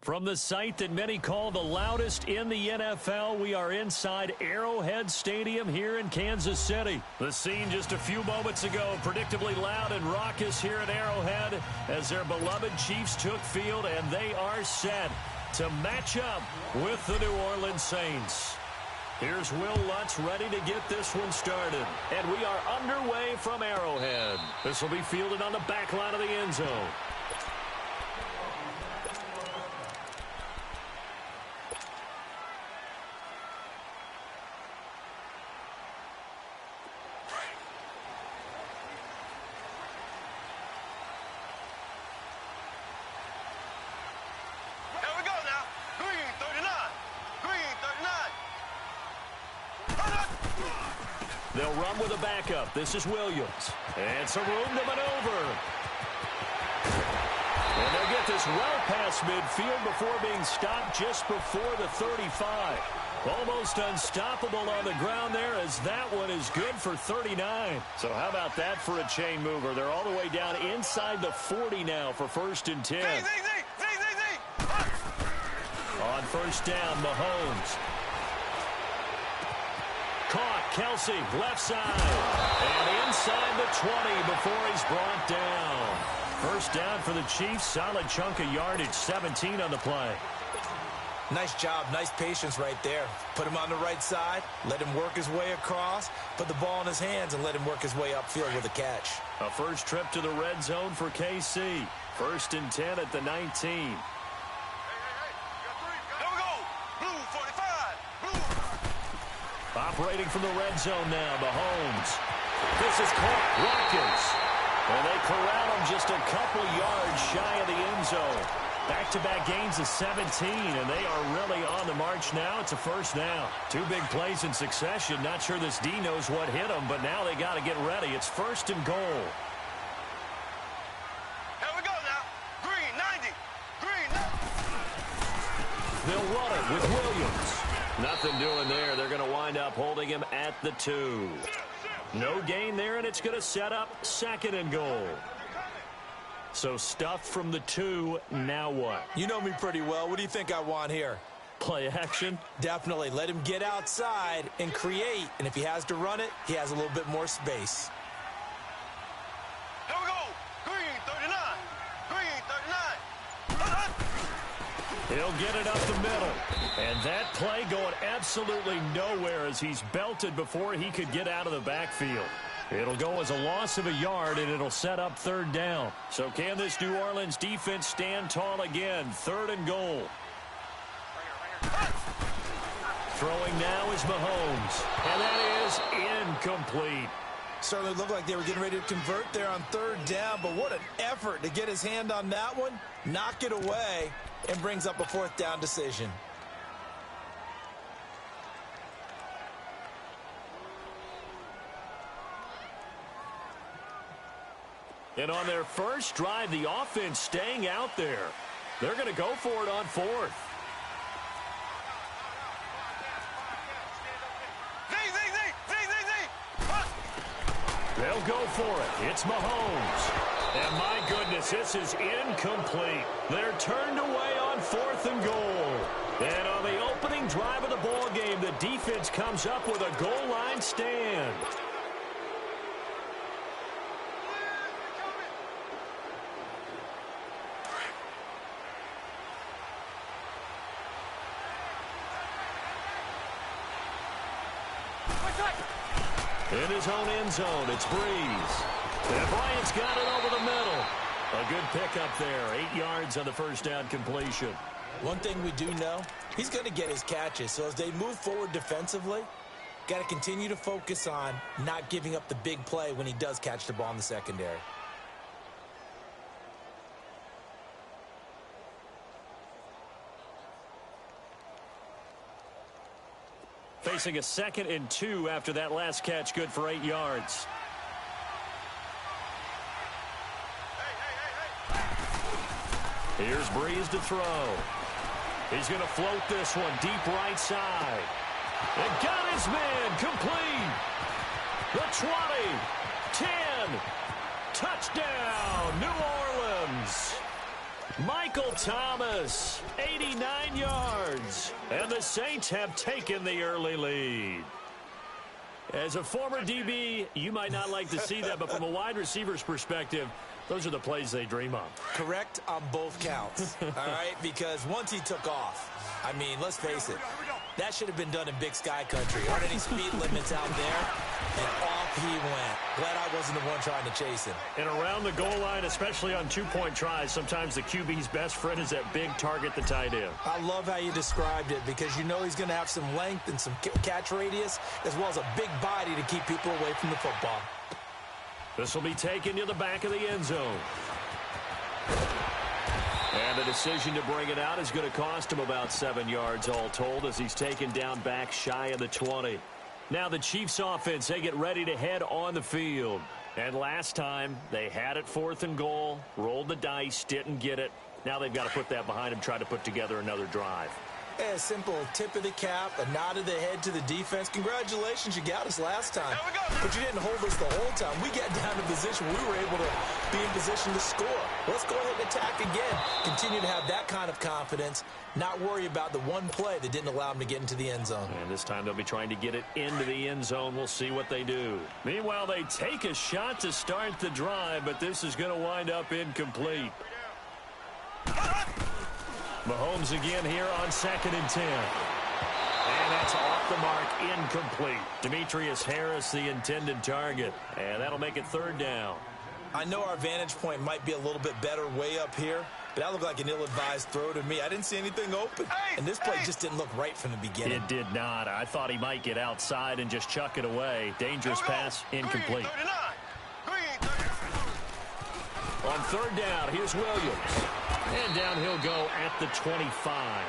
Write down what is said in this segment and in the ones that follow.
From the site that many call the loudest in the NFL, we are inside Arrowhead Stadium here in Kansas City. The scene just a few moments ago, predictably loud and raucous here at Arrowhead as their beloved Chiefs took field, and they are set to match up with the New Orleans Saints. Here's Will Lutz ready to get this one started. And we are underway from Arrowhead. This will be fielded on the back line of the end zone. They'll run with a backup. This is Williams. And some room to maneuver. And they'll get this well past midfield before being stopped just before the 35. Almost unstoppable on the ground there as that one is good for 39. So how about that for a chain mover? They're all the way down inside the 40 now for 1st and 10. On 1st down, Mahomes. Caught, Kelsey, left side, and inside the 20 before he's brought down. 1st down for the Chiefs, solid chunk of yardage, 17 on the play. Nice job, nice patience right there. Put him on the right side, let him work his way across, put the ball in his hands, and let him work his way upfield with a catch. A first trip to the red zone for KC. 1st and 10 at the 19. Operating from the red zone now, Mahomes. This is caught, Watkins. And they corral him just a couple yards shy of the end zone. Back-to-back gains of 17, and they are really on the march now. It's a 1st down. 2 big plays in succession. Not sure this D knows what hit them, but now they got to get ready. It's 1st and goal. Here we go now. Green, 90. Green, 90. They'll run it with Williams. Nothing doing there. They're going to wind up holding him at the 2. No gain there, and it's going to set up 2nd and goal. So stuffed from the 2, now what? You know me pretty well. What do you think I want here? Play action? Definitely. Let him get outside and create, and if he has to run it, he has a little bit more space. Here we go. Green, 39. Green, 39. He'll get it up the middle. And that play going absolutely nowhere as he's belted before he could get out of the backfield. It'll go as a loss of a yard, and it'll set up 3rd down. So can this New Orleans defense stand tall again? 3rd and goal. Throwing now is Mahomes. And that is incomplete. Certainly looked like they were getting ready to convert there on 3rd down, but what an effort to get his hand on that one, knock it away, and brings up a 4th down decision. And on their first drive, the offense staying out there. They're going to go for it on 4th. They'll go for it. It's Mahomes. And my goodness, this is incomplete. They're turned away on 4th and goal. And on the opening drive of the ball game, the defense comes up with a goal line stand. In his own end zone, it's Breeze. And Bryant's got it over the middle. A good pickup there. 8 yards on the 1st down completion. One thing we do know, he's going to get his catches. So as they move forward defensively, got to continue to focus on not giving up the big play when he does catch the ball in the secondary. Facing a 2nd and 2 after that last catch, good for 8 yards. Here's Breeze to throw. He's going to float this one deep right side. And got his man complete. The 20, 10, touchdown, New Orleans. Michael Thomas, 89 yards. And the Saints have taken the early lead. As a former DB, you might not like to see that, but from a wide receiver's perspective, those are the plays they dream of. Correct on both counts, all right? Because once he took off, I mean, let's face it, that should have been done in Big Sky Country. Aren't any speed limits out there? And off he went. Glad I wasn't the one trying to chase him. And around the goal line, especially on two-point tries, sometimes the QB's best friend is that big target, the tight end. I love how you described it because you know he's going to have some length and some catch radius as well as a big body to keep people away from the football. This will be taken to the back of the end zone. And the decision to bring it out is going to cost him about 7 yards all told as he's taken down back shy of the 20. Now the Chiefs offense, they get ready to head on the field. And last time, they had it 4th and goal, rolled the dice, didn't get it. Now they've got to put that behind them, try to put together another drive. A simple tip of the cap, a nod of the head to the defense. Congratulations, you got us last time. But you didn't hold us the whole time. We got down to position. We were able to be in position to score. Let's go ahead and attack again. Continue to have that kind of confidence. Not worry about the one play that didn't allow them to get into the end zone. And this time they'll be trying to get it into the end zone. We'll see what they do. Meanwhile, they take a shot to start the drive, but this is going to wind up incomplete. Mahomes again here on 2nd and 10. And that's off the mark, incomplete. Demetrius Harris, the intended target. And that'll make it 3rd down. I know our vantage point might be a little bit better way up here, but that looked like an ill-advised throw to me. I didn't see anything open. And this play just didn't look right from the beginning. It did not. I thought he might get outside and just chuck it away. Dangerous pass, incomplete. On 3rd down, here's Williams. And down he'll go at the 25.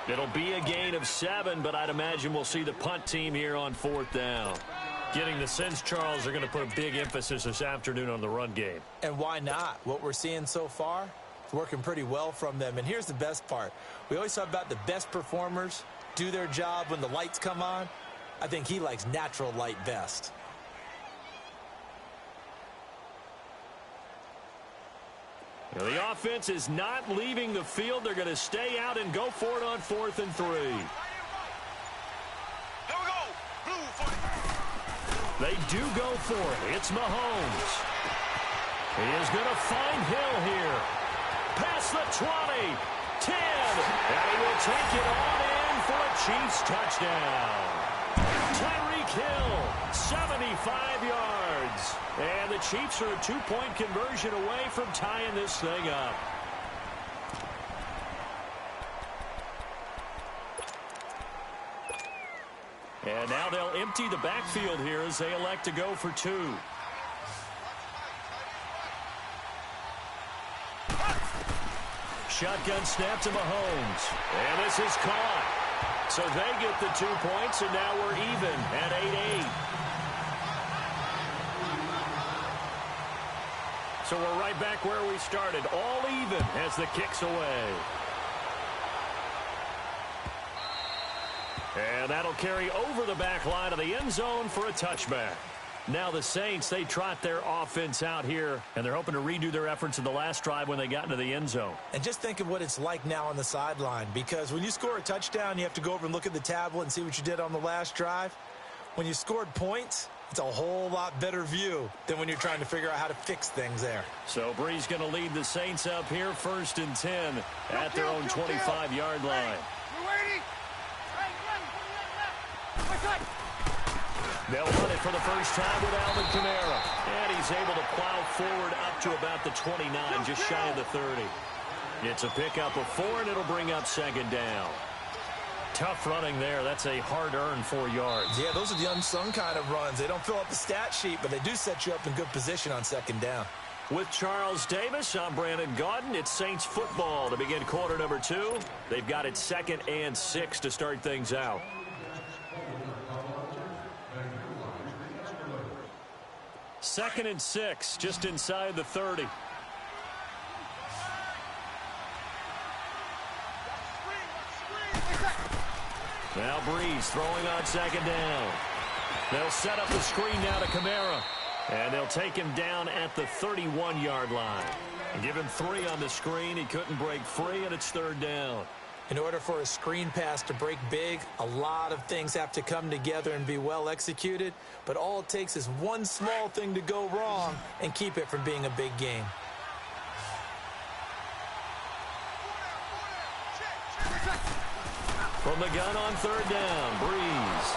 It'll be a gain of 7, but I'd imagine we'll see the punt team here on 4th down. Getting the sense, Charles, are going to put a big emphasis this afternoon on the run game. And why not? What we're seeing so far, it's working pretty well from them. And here's the best part. We always talk about the best performers do their job when the lights come on. I think he likes natural light best. Now, the offense is not leaving the field. They're going to stay out and go for it on 4th and 3. They do go for it. It's Mahomes. He is going to find Hill here. Past the 20, 10, and he will take it on in for a Chiefs touchdown. Tyreek Hill, 75 yards. And the Chiefs are a 2-point conversion away from tying this thing up. And now they'll empty the backfield here as they elect to go for 2. Shotgun snap to Mahomes. And this is caught. So they get the 2 points, and now we're even at 8-8. So we're right back where we started, all even as the kick's away. And that'll carry over the back line of the end zone for a touchback. Now the Saints, they trot their offense out here, and they're hoping to redo their efforts in the last drive when they got into the end zone. And just think of what it's like now on the sideline, because when you score a touchdown, you have to go over and look at the tablet and see what you did on the last drive. When you scored points, it's a whole lot better view than when you're trying to figure out how to fix things there. So Bree's going to lead the Saints up here 1st and 10 at their own 25-yard line. They'll run it for the first time with Alvin Kamara. And he's able to plow forward up to about the 29, just shy of the 30. It's a pickup of 4, and it'll bring up 2nd down. Tough running there. That's a hard-earned 4 yards. Yeah, those are the unsung kind of runs. They don't fill up the stat sheet, but they do set you up in good position on 2nd down. With Charles Davis, I'm BrianAkaDaddy. It's Saints football to begin quarter number 2. They've got it 2nd and 6 to start things out. Second and 6, just inside the 30. Now Breeze throwing on 2nd down. They'll set up the screen now to Kamara. And they'll take him down at the 31-yard line. And give him 3 on the screen. He couldn't break free, and it's 3rd down. In order for a screen pass to break big, a lot of things have to come together and be well executed. But all it takes is one small thing to go wrong and keep it from being a big game. From the gun on 3rd down, Breeze.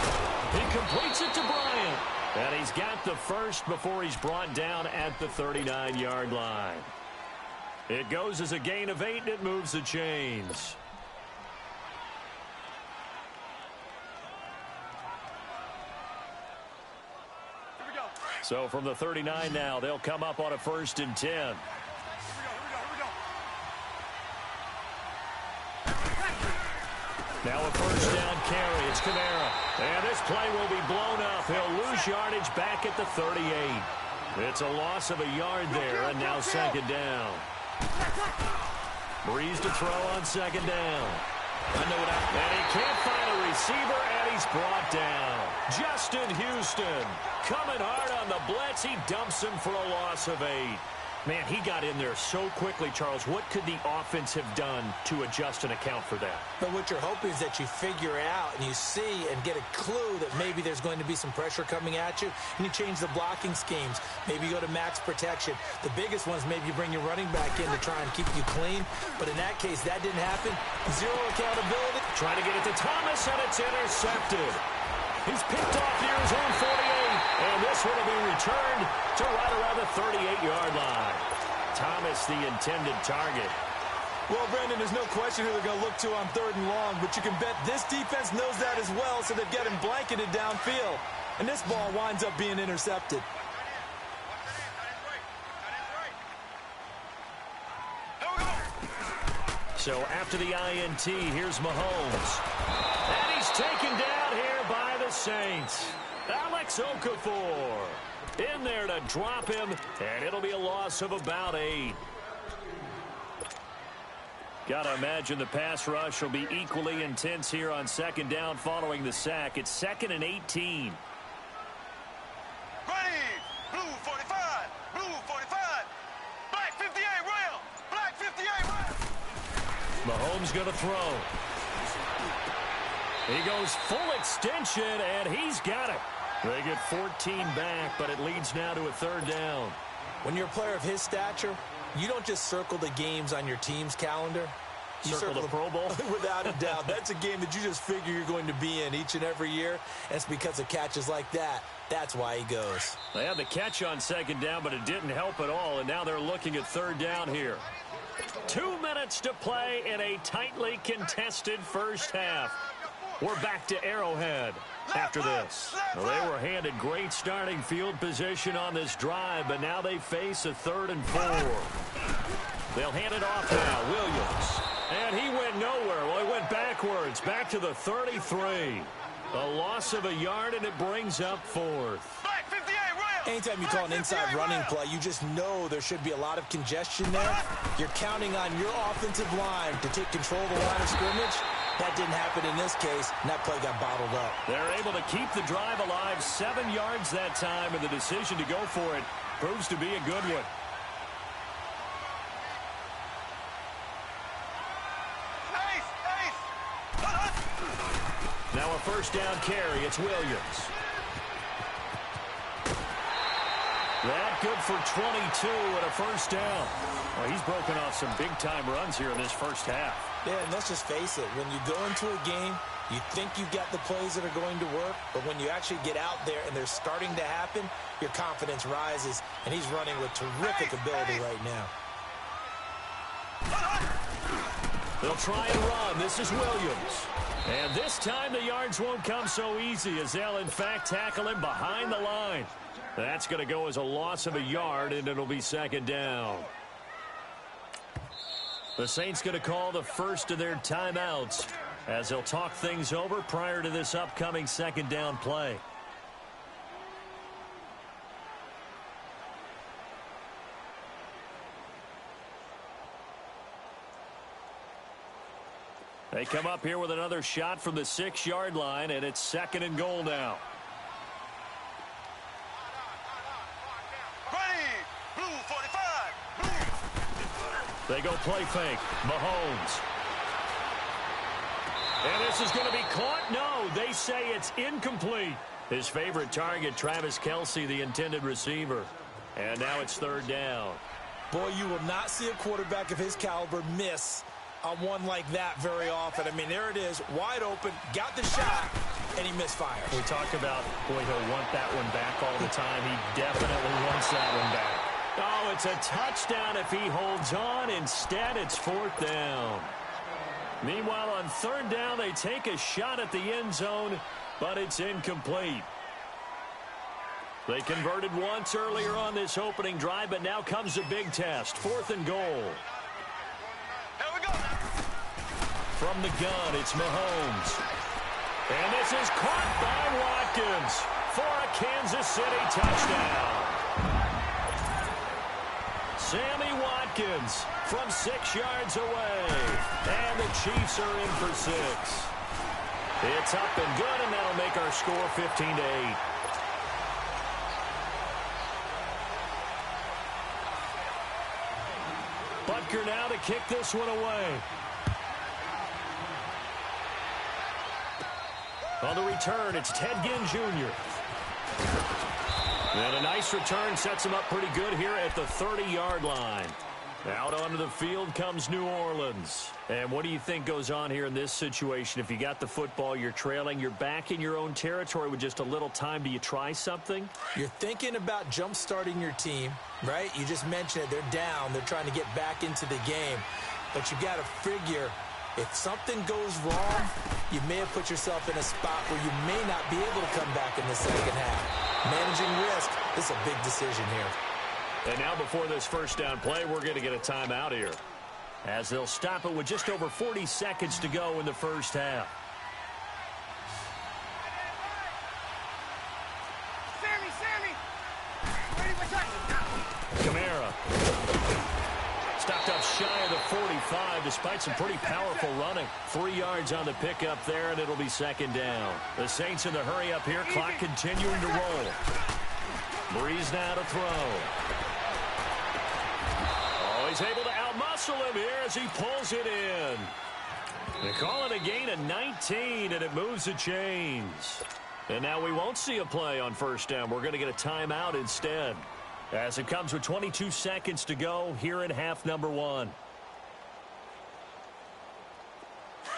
He completes it to Bryant. And he's got the first before he's brought down at the 39-yard line. It goes as a gain of 8, and it moves the chains. So from the 39 now, they'll come up on a 1st and 10. Now a 1st down carry. It's Kamara. And this play will be blown up. He'll lose yardage back at the 38. It's a loss of a yard there, and now 2nd down. Breeze to throw on 2nd down. And he can't find a receiver, and he's brought down. Justin Houston coming hard on the blitz. He dumps him for a loss of 8. Man, he got in there so quickly, Charles. What could the offense have done to adjust and account for that? But what you're hoping is that you figure out and you see and get a clue that maybe there's going to be some pressure coming at you, and you change the blocking schemes. Maybe you go to max protection. The biggest ones, maybe you bring your running back in to try and keep you clean. But in that case, that didn't happen. Zero accountability. Trying to get it to Thomas, and it's intercepted. He's picked off near his own 48, and this one will be returned to right around the 38-yard line. Thomas, the intended target. Well, Brandon, there's no question who they're going to look to on 3rd and long, but you can bet this defense knows that as well, so they've got him blanketed downfield. And this ball winds up being intercepted. So after the INT, here's Mahomes. And he's taken down here by the Saints. Alex Okafor in there to drop him, and it'll be a loss of about 8. Got to imagine the pass rush will be equally intense here on 2nd down following the sack. It's 2nd and 18. Ready, blue 45, blue 45, black 58 rail, black 58 rail. Mahomes going to throw. He goes full extension, and he's got it. They get 14 back, but it leads now to a 3rd down. When you're a player of his stature, you don't just circle the games on your team's calendar. You circle the Pro Bowl? Without a doubt. That's a game that you just figure you're going to be in each and every year, and it's because of catches like that. That's why he goes. They had the catch on 2nd down, but it didn't help at all, and now they're looking at 3rd down here. 2 minutes to play in a tightly contested first half. We're back to Arrowhead after this. Well, they were handed great starting field position on this drive, but now they face a 3rd and 4. They'll hand it off now. Williams. And he went nowhere. Well, he went backwards, back to the 33. A loss of a yard, and it brings up 4th. Anytime you call an inside running play, you just know there should be a lot of congestion there. You're counting on your offensive line to take control of the line of scrimmage. That didn't happen in this case, and that play got bottled up. They're able to keep the drive alive 7 yards that time, and the decision to go for it proves to be a good one. Now a 1st down carry. It's Williams. That good for 22 and a 1st down. Well, he's broken off some big-time runs here in this first half. Yeah, and let's just face it. When you go into a game, you think you've got the plays that are going to work, but when you actually get out there and they're starting to happen, your confidence rises, and he's running with terrific ability right now. They'll try and run. This is Williams. And this time the yards won't come so easy as they'll, in fact, tackle him behind the line. That's going to go as a loss of a yard, and it'll be 2nd down. The Saints going to call the first of their timeouts as they'll talk things over prior to this upcoming 2nd down play. They come up here with another shot from the 6-yard line, and it's 2nd and goal now. They go play fake. Mahomes. And this is going to be caught. No, they say it's incomplete. His favorite target, Travis Kelce, the intended receiver. And now it's third down. Boy, you will not see a quarterback of his caliber miss on one like that very often. I mean, there it is, wide open, got the shot, and he misfires. We talked about, boy, he'll want that one back all the time. He definitely wants that one back. Oh, it's a touchdown if he holds on. Instead, it's fourth down. Meanwhile, on third down, they take a shot at the end zone, but it's incomplete. They converted once earlier on this opening drive, but now comes a big test. Fourth and goal. Here we go. From the gun, it's Mahomes. And this is caught by Watkins for a Kansas City touchdown. Sammy Watkins from 6 yards away. And the Chiefs are in for 6. It's up and good, and that'll make our score 15-8. Butker now to kick this one away. On the return, it's Ted Ginn Jr. And a nice return sets him up pretty good here at the 30-yard line. Out onto the field comes New Orleans. And what do you think goes on here in this situation? If you got the football, you're trailing, you're back in your own territory with just a little time. Do you try something? You're thinking about jump-starting your team, right? You just mentioned it. They're down. They're trying to get back into the game. But you got to figure, if something goes wrong, you may have put yourself in a spot where you may not be able to come back in the second half. Managing risk, this is a big decision here. And now before this first down play, we're going to get a timeout here, as they'll stop it with just over 40 seconds to go in the first half. Sammy. Ready for touchdown. Kamara. Stopped up shy of the 45 despite some pretty powerful running. 3 yards on the pickup there, and it'll be second down. The Saints in the hurry up here. Clock continuing to roll. Breeze now to throw. He's able to outmuscle him here as he pulls it in. They call it a gain of 19, and it moves the chains. And now we won't see a play on first down. We're going to get a timeout instead, as it comes with 22 seconds to go here in half number 1.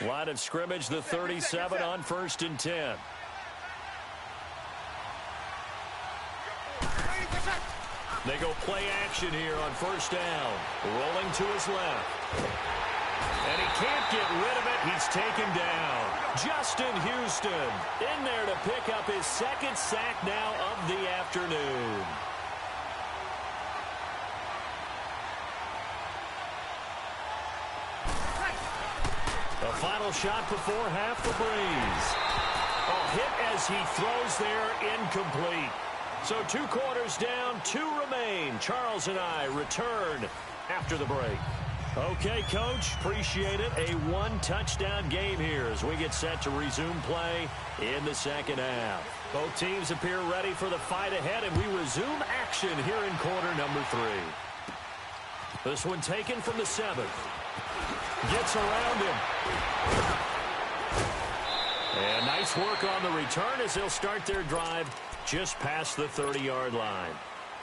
Line of scrimmage, the 37 on 1st and 10. They go play action here on first down. Rolling to his left. And he can't get rid of it. He's taken down. Justin Houston in there to pick up his second sack now of the afternoon. The final shot before half for Breeze. A hit as he throws there, incomplete. So 2 quarters down, 2 remain. Charles and I return after the break. Okay, Coach, appreciate it. A 1-touchdown game here as we get set to resume play in the second half. Both teams appear ready for the fight ahead, and we resume action here in quarter number 3. This one taken from the 7th. Gets around him. And nice work on the return as they'll start their drive just past the 30-yard line.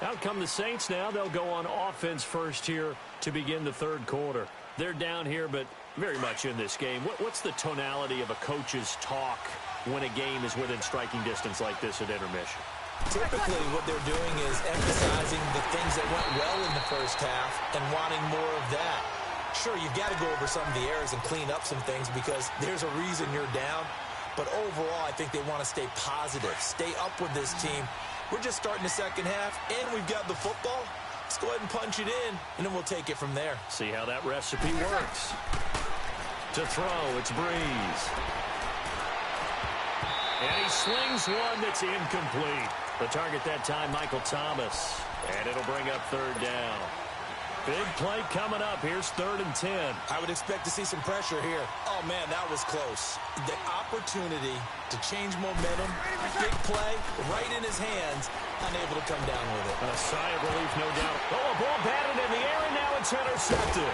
Out come the Saints now. They'll go on offense first here to begin the third quarter. They're down here, but very much in this game. What's the tonality of a coach's talk when a game is within striking distance like this at intermission? Typically, what they're doing is emphasizing the things that went well in the first half and wanting more of that. Sure, you've got to go over some of the errors and clean up some things because there's a reason you're down. But overall, I think they want to stay positive, stay up with this team. We're just starting the second half, and we've got the football. Let's go ahead and punch it in, and then we'll take it from there. See how that recipe works. To throw, it's Breeze. And he slings one that's incomplete. The target that time, Michael Thomas. And it'll bring up third down. Big play coming up. Here's 3rd and 10. I would expect to see some pressure here. Oh, man, that was close. The opportunity to change momentum, big play, right in his hands, unable to come down with it. A sigh of relief, no doubt. Oh, a ball batted in the air, and now it's intercepted.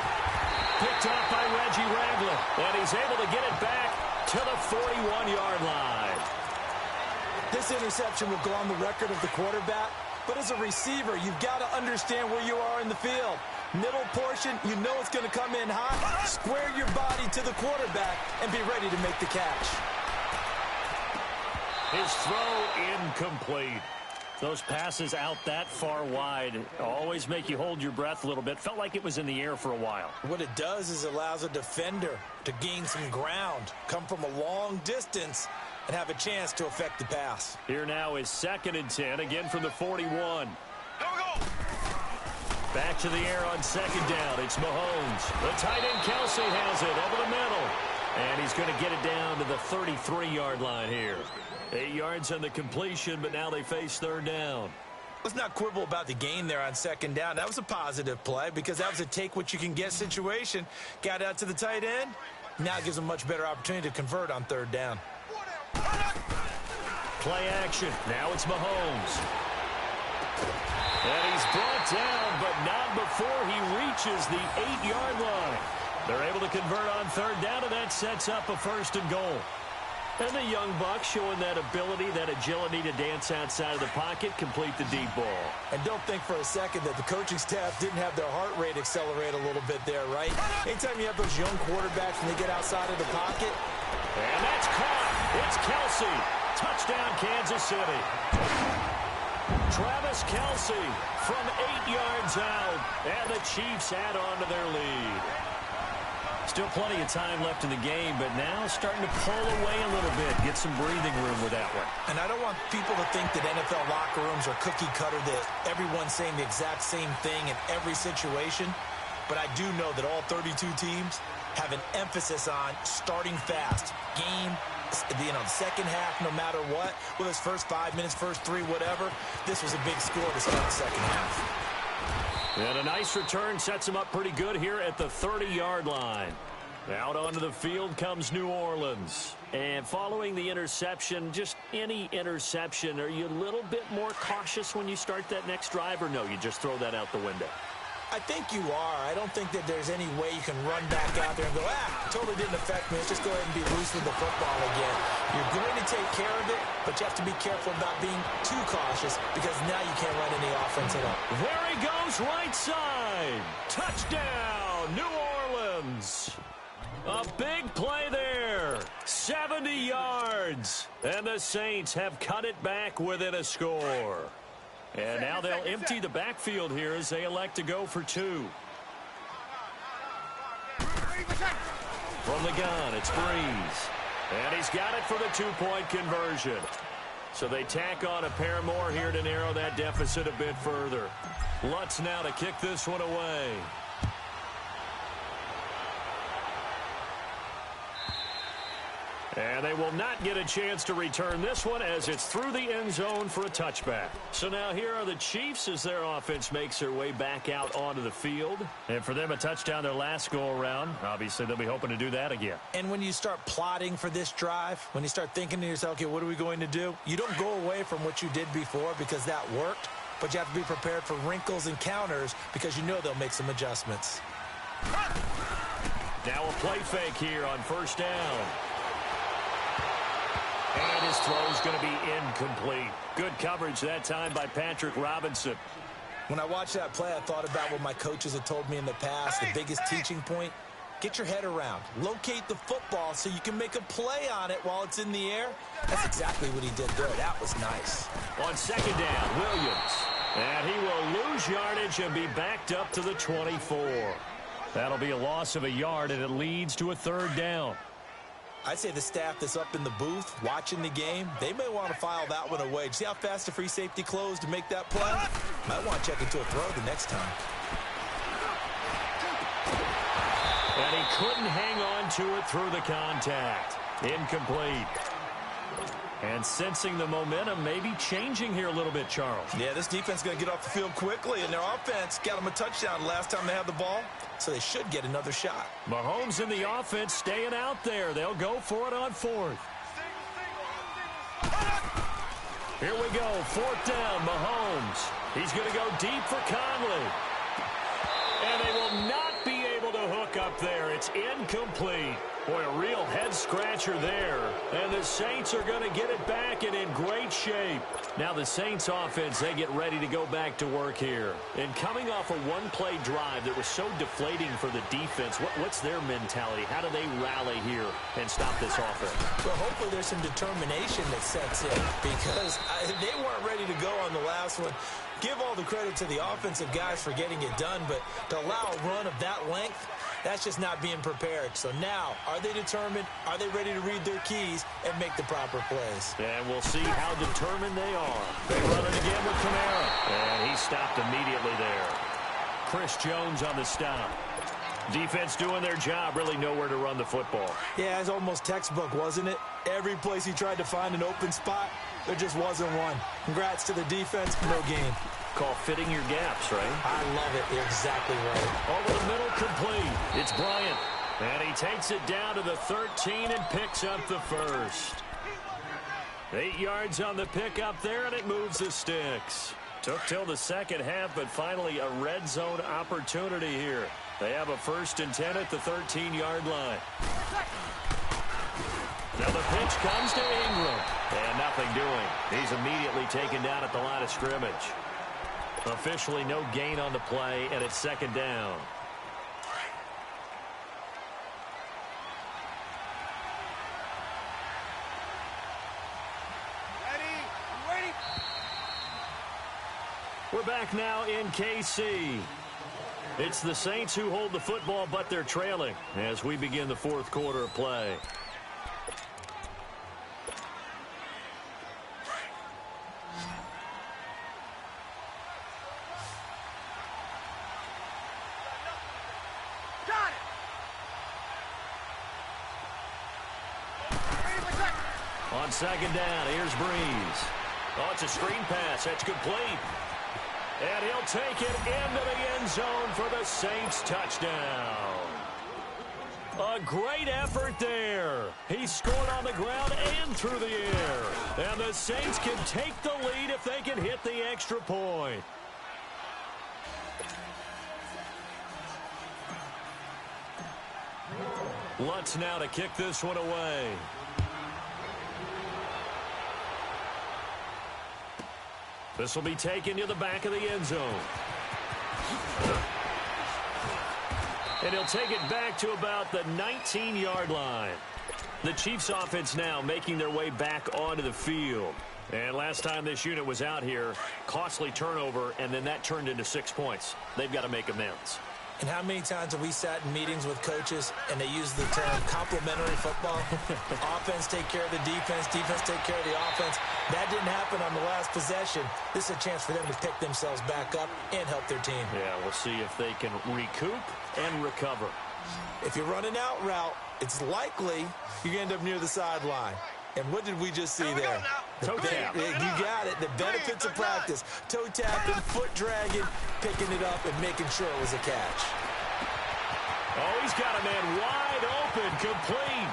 Picked off by Reggie Ragland, and he's able to get it back to the 41-yard line. This interception will go on the record of the quarterback, but as a receiver, you've got to understand where you are in the field. Middle portion, you know it's going to come in hot. Square your body to the quarterback and be ready to make the catch. His throw incomplete. Those passes out that far wide always make you hold your breath a little bit. Felt like it was in the air for a while. What it does is allows a defender to gain some ground, come from a long distance, and have a chance to affect the pass. Here now is 2nd and 10, again from the 41. Here we go. Back to the air on 2nd down. It's Mahomes. The tight end Kelsey has it over the middle. And he's going to get it down to the 33-yard line here. 8 yards on the completion, but now they face 3rd down. Let's not quibble about the gain there on 2nd down. That was a positive play because that was a take-what-you-can-get situation. Got out to the tight end. Now it gives them a much better opportunity to convert on 3rd down. Play action. Now it's Mahomes. And he's brought down, but not before he reaches the 8-yard line. They're able to convert on 3rd down, and that sets up a 1st and goal. And the young Bucks showing that ability, that agility to dance outside of the pocket, complete the deep ball. And don't think for a second that the coaching staff didn't have their heart rate accelerate a little bit there, right? Anytime you have those young quarterbacks and they get outside of the pocket. And that's caught. It's Kelsey. Touchdown, Kansas City. Travis Kelsey from 8 yards out. And the Chiefs add on to their lead. Still plenty of time left in the game, but now starting to pull away a little bit, get some breathing room with that one. And I don't want people to think that NFL locker rooms are cookie cutter, that everyone's saying the exact same thing in every situation. But I do know that all 32 teams have an emphasis on starting fast. Game, second half, no matter what. Whether it's first 5 minutes, first 3, whatever. This was a big score to start the second half. And a nice return sets him up pretty good here at the 30-yard line. Out onto the field comes New Orleans. And following the interception, just any interception, are you a little bit more cautious when you start that next drive, or no, you just throw that out the window? I think you are. I don't think that there's any way you can run back out there and go, totally didn't affect me. Let's just go ahead and be loose with the football again. You're going to take care of it, but you have to be careful about being too cautious because now you can't run any offense at all. There he goes, right side. Touchdown, New Orleans. A big play there. 70 yards. And the Saints have cut it back within a score. And now they'll empty the backfield here as they elect to go for 2. From the gun, it's Breeze. And he's got it for the 2-point conversion. So they tack on a pair more here to narrow that deficit a bit further. Lutz now to kick this one away. And they will not get a chance to return this one as it's through the end zone for a touchback. So now here are the Chiefs as their offense makes their way back out onto the field. And for them, a touchdown their last go-around. Obviously, they'll be hoping to do that again. And when you start plotting for this drive, when you start thinking to yourself, okay, what are we going to do? You don't go away from what you did before because that worked, but you have to be prepared for wrinkles and counters because you know they'll make some adjustments. Now a play fake here on 1st down. And his throw is going to be incomplete. Good coverage that time by Patrick Robinson. When I watched that play, I thought about what my coaches had told me in the past. The biggest teaching point, get your head around. Locate the football so you can make a play on it while it's in the air. That's exactly what he did there. That was nice. On 2nd down, Williams. And he will lose yardage and be backed up to the 24. That'll be a loss of a yard, and it leads to a 3rd down. I'd say the staff that's up in the booth watching the game, they may want to file that one away. See how fast the free safety closed to make that play? Might want to check into a throw the next time. And he couldn't hang on to it through the contact. Incomplete. And sensing the momentum maybe changing here a little bit, Charles. Yeah, this defense is going to get off the field quickly, and their offense got them a touchdown last time they had the ball, so they should get another shot. Mahomes in the offense staying out there. They'll go for it on fourth. Here we go, fourth down, Mahomes. He's going to go deep for Conley. And they will not be able to hook up there. It's incomplete. Boy, a real head-scratcher there. And the Saints are going to get it back and in great shape. Now the Saints offense, they get ready to go back to work here. And coming off a one-play drive that was so deflating for the defense, what's their mentality? How do they rally here and stop this offense? Well, hopefully there's some determination that sets in because they weren't ready to go on the last one. Give all the credit to the offensive guys for getting it done, but to allow a run of that length, that's just not being prepared. So now, are they determined? Are they ready to read their keys and make the proper plays? And we'll see how determined they are. They run it again with Kamara. And he stopped immediately there. Chris Jones on the stop. Defense doing their job, really nowhere to run the football. Yeah, it's almost textbook, wasn't it? Every place he tried to find an open spot, there just wasn't one. Congrats to the defense, no gain. Call fitting your gaps, right? I love it. You're exactly right. Over the middle, complete. It's Bryant. And he takes it down to the 13 and picks up the first. 8 yards on the pickup there, and it moves the sticks. Took till the second half, but finally a red zone opportunity here. They have a 1st and 10 at the 13-yard line. Now the pitch comes to Ingram. And nothing doing. He's immediately taken down at the line of scrimmage. Officially no gain on the play, and it's 2nd down. Ready? We're back now in KC. It's the Saints who hold the football, but they're trailing as we begin the 4th quarter of play. On 2nd down, here's Breeze. Oh, it's a screen pass. That's complete. And he'll take it into the end zone for the Saints touchdown. A great effort there. He scored on the ground and through the air. And the Saints can take the lead if they can hit the extra point. Lutz now to kick this one away. This will be taken to the back of the end zone. And he'll take it back to about the 19-yard line. The Chiefs offense now making their way back onto the field. And last time this unit was out here, costly turnover, and then that turned into 6 points. They've got to make amends. And how many times have we sat in meetings with coaches and they use the term complementary football? Offense take care of the defense, defense take care of the offense. That didn't happen on the last possession. This is a chance for them to pick themselves back up and help their team. Yeah, we'll see if they can recoup and recover. If you're running out route, it's likely you're going to end up near the sideline. And what did we just see there? Toe tap. You got it. The benefits of practice. Toe tapping, foot dragging, picking it up, and making sure it was a catch. Oh, he's got a man wide open, complete.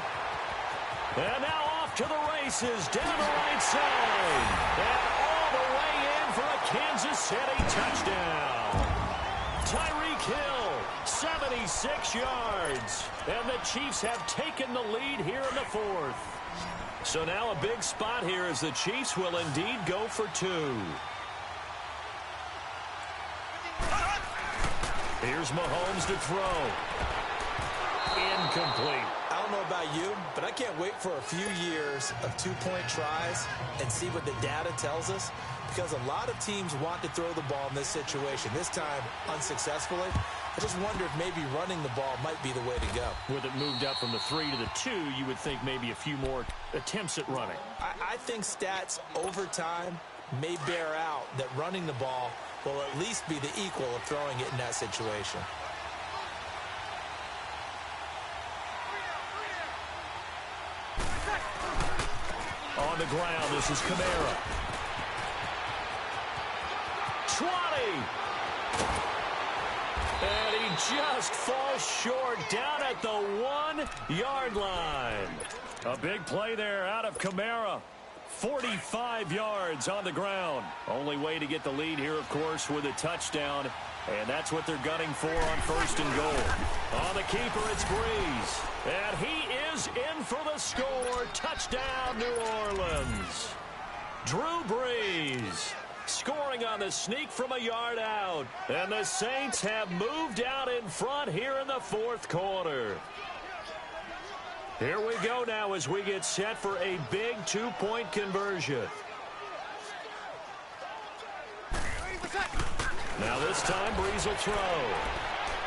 And now off to the races, down the right side. And all the way in for a Kansas City touchdown. Tyreek Hill, 76 yards. And the Chiefs have taken the lead here in the 4th. So now a big spot here as the Chiefs will indeed go for 2. Here's Mahomes to throw. Incomplete. I don't know about you, but I can't wait for a few years of 2-point tries and see what the data tells us, because a lot of teams want to throw the ball in this situation. This time, unsuccessfully. I just wonder if maybe running the ball might be the way to go. With it moved up from the 3 to the 2, you would think maybe a few more attempts at running. I think stats over time may bear out that running the ball will at least be the equal of throwing it in that situation. On the ground. This is Kamara. 20. And he just falls short down at the 1-yard line. A big play there out of Kamara. 45 yards on the ground. Only way to get the lead here, of course, with a touchdown. And that's what they're gunning for on 1st and goal. On the keeper, it's Breeze. And he is in for the score. Touchdown, New Orleans. Drew Brees scoring on the sneak from a yard out. And the Saints have moved out in front here in the 4th quarter. Here we go now as we get set for a big 2-point conversion. Now this time, Breeze will throw.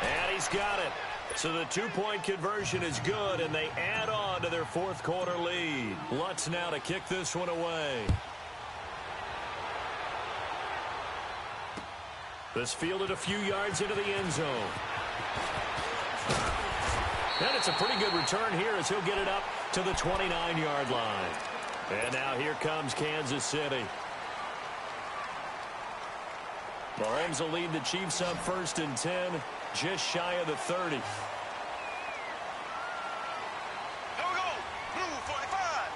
And he's got it. So the 2-point conversion is good, and they add on to their 4th quarter lead. Lutz now to kick this one away. This fielded a few yards into the end zone. And it's a pretty good return here as he'll get it up to the 29-yard line. And now here comes Kansas City. Mahomes will lead the Chiefs up 1st and 10, just shy of the 30. Here we go. Blue 45.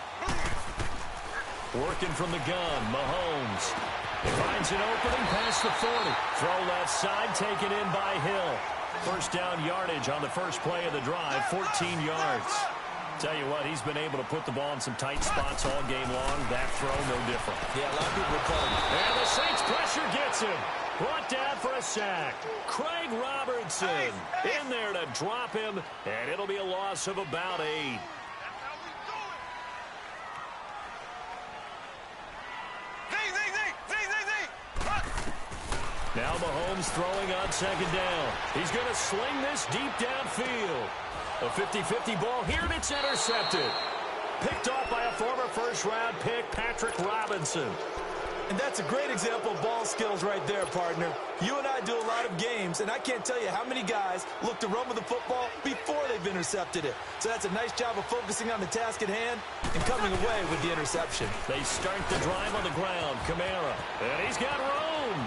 Blue. Working from the gun, Mahomes. He finds an opening past the 40. Throw left side, taken in by Hill. First down yardage on the first play of the drive, 14 yards. Tell you what, he's been able to put the ball in some tight spots all game long. That throw, no different. Yeah, a lot of people are calling it. And the Saints pressure gets him. Brought down for a sack. Craig Robertson in there to drop him, and it'll be a loss of about 8. Now Mahomes throwing on 2nd down. He's going to sling this deep downfield. A 50-50 ball here, and it's intercepted. Picked off by a former first-round pick, Patrick Robinson. And that's a great example of ball skills right there, partner. You and I do a lot of games, and I can't tell you how many guys look to run with the football before they've intercepted it. So that's a nice job of focusing on the task at hand and coming away with the interception. They start the drive on the ground. Kamara. And he's got room.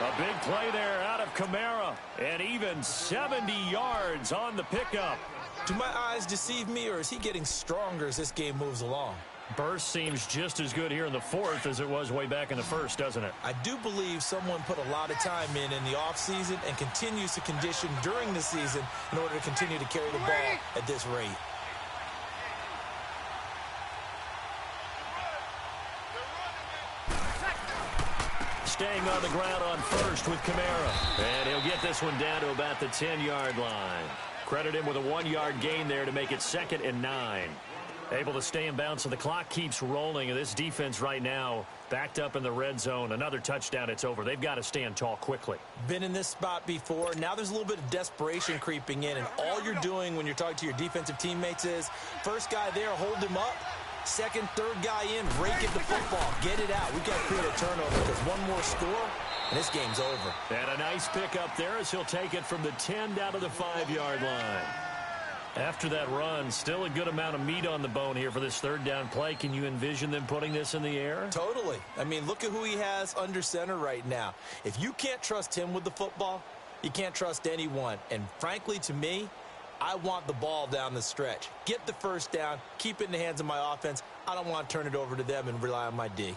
A big play there out of Kamara. And even 70 yards on the pickup. Do my eyes deceive me, or is he getting stronger as this game moves along? Burst seems just as good here in the 4th as it was way back in the 1st, doesn't it? I do believe someone put a lot of time in the offseason and continues to condition during the season in order to continue to carry the ball at this rate. Staying on the ground on 1st with Kamara. And he'll get this one down to about the 10-yard line. Credit him with a 1-yard gain there to make it 2nd and 9. Able to stay in bounds, so the clock keeps rolling. And this defense right now backed up in the red zone. Another touchdown, it's over. They've got to stand tall quickly. Been in this spot before. Now there's a little bit of desperation creeping in. And all you're doing when you're talking to your defensive teammates is, first guy there, hold him up. Second, third guy in, rake at the football. Get it out. We've got to create a turnover because one more score, and this game's over. And a nice pickup there as he'll take it from the 10 down to the 5-yard line. After that run, still a good amount of meat on the bone here for this 3rd down play. Can you envision them putting this in the air? Totally. I mean, look at who he has under center right now. If you can't trust him with the football, you can't trust anyone. And frankly, to me, I want the ball down the stretch. Get the first down, keep it in the hands of my offense. I don't want to turn it over to them and rely on my D.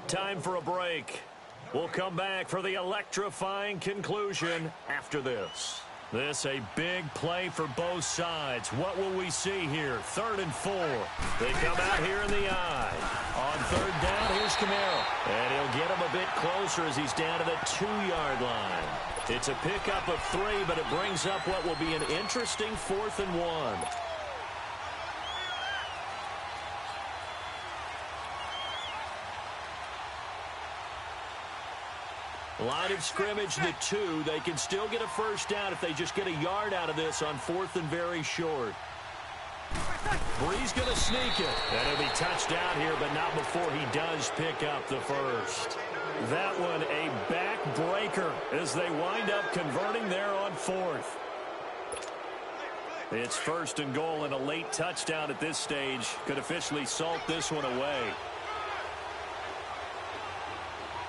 Time for a break. We'll come back for the electrifying conclusion after this. This a big play for both sides. What will we see here? 3rd and 4. They come out here in the eye. On 3rd down, here's Kamara. And he'll get him a bit closer as he's down to the 2-yard line. It's a pickup of 3, but it brings up what will be an interesting 4th and 1. Line of scrimmage, the 2. They can still get a first down if they just get a yard out of this on 4th and very short. Bree's going to sneak it. And he'll be touched down here, but not before he does pick up the first. That one a backbreaker as they wind up converting there on fourth. It's first and goal, and a late touchdown at this stage could officially salt this one away.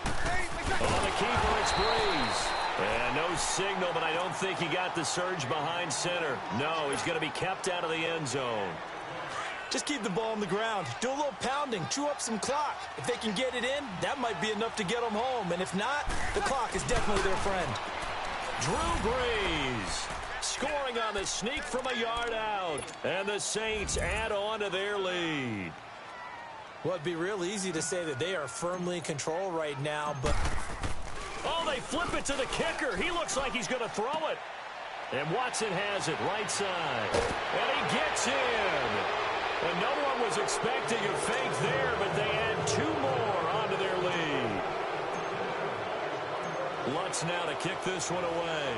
On the keeper, it's Breeze. And no signal, but I don't think he got the surge behind center. No, he's going to be kept out of the end zone. Just keep the ball on the ground. Do a little pounding. Chew up some clock. If they can get it in, that might be enough to get them home. And if not, the clock is definitely their friend. Drew Brees scoring on the sneak from a yard out. And the Saints add on to their lead. Well, it'd be real easy to say that they are firmly in control right now, but... Oh, they flip it to the kicker. He looks like he's going to throw it. And Watson has it right side. And he gets in. And no one was expecting a fake there, but they add two more onto their lead. Lutz now to kick this one away.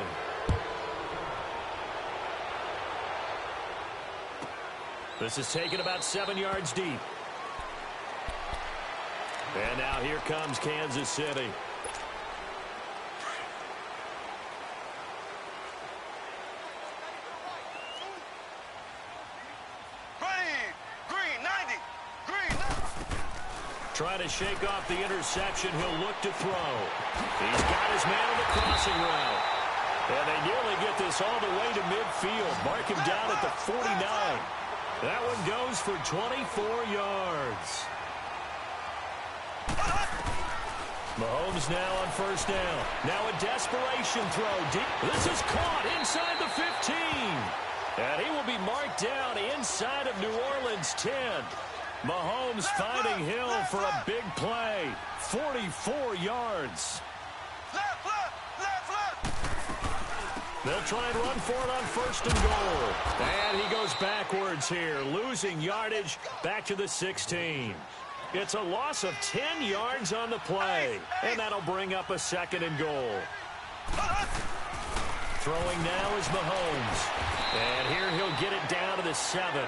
This is taken about 7 yards deep. And now here comes Kansas City. Trying to shake off the interception. He'll look to throw. He's got his man on the crossing route. And they nearly get this all the way to midfield. Mark him down at the 49. That one goes for 24 yards. Mahomes now on first down. Now a desperation throw. This is caught inside the 15. And he will be marked down inside of New Orleans 10. Mahomes finding Hill for a big play. 44 yards. They'll try and run for it on first and goal. And he goes backwards here, losing yardage back to the 16. It's a loss of 10 yards on the play. And that'll bring up a second and goal. Throwing now is Mahomes. And here he'll get it down to the 7.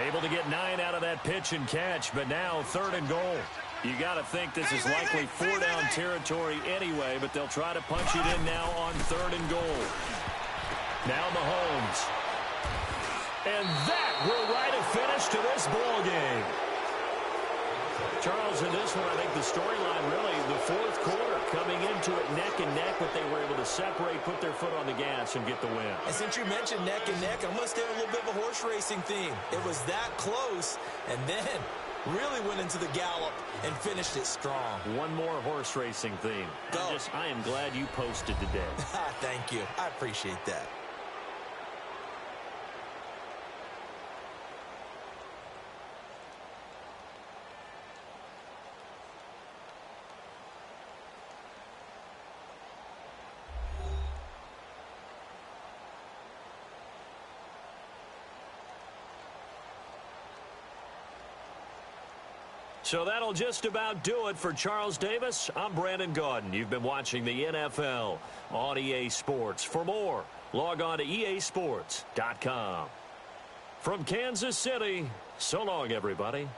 Able to get 9 out of that pitch and catch, but now third and goal. You got to think this is likely 4-down territory anyway, but they'll try to punch it in now on third and goal. Now Mahomes. And that will write a finish to this ball game. Charles, in this one, I think the storyline really, the fourth quarter, coming into it neck and neck, but they were able to separate, put their foot on the gas, and get the win. And since you mentioned neck and neck, I'm going to stay with a little bit of a horse racing theme. It was that close, and then really went into the gallop and finished it strong. One more horse racing theme. Go. I am glad you posted today. Thank you. I appreciate that. So that'll just about do it for Charles Davis. I'm Brandon Gaudin. You've been watching the NFL on EA Sports. For more, log on to easports.com. From Kansas City, so long, everybody.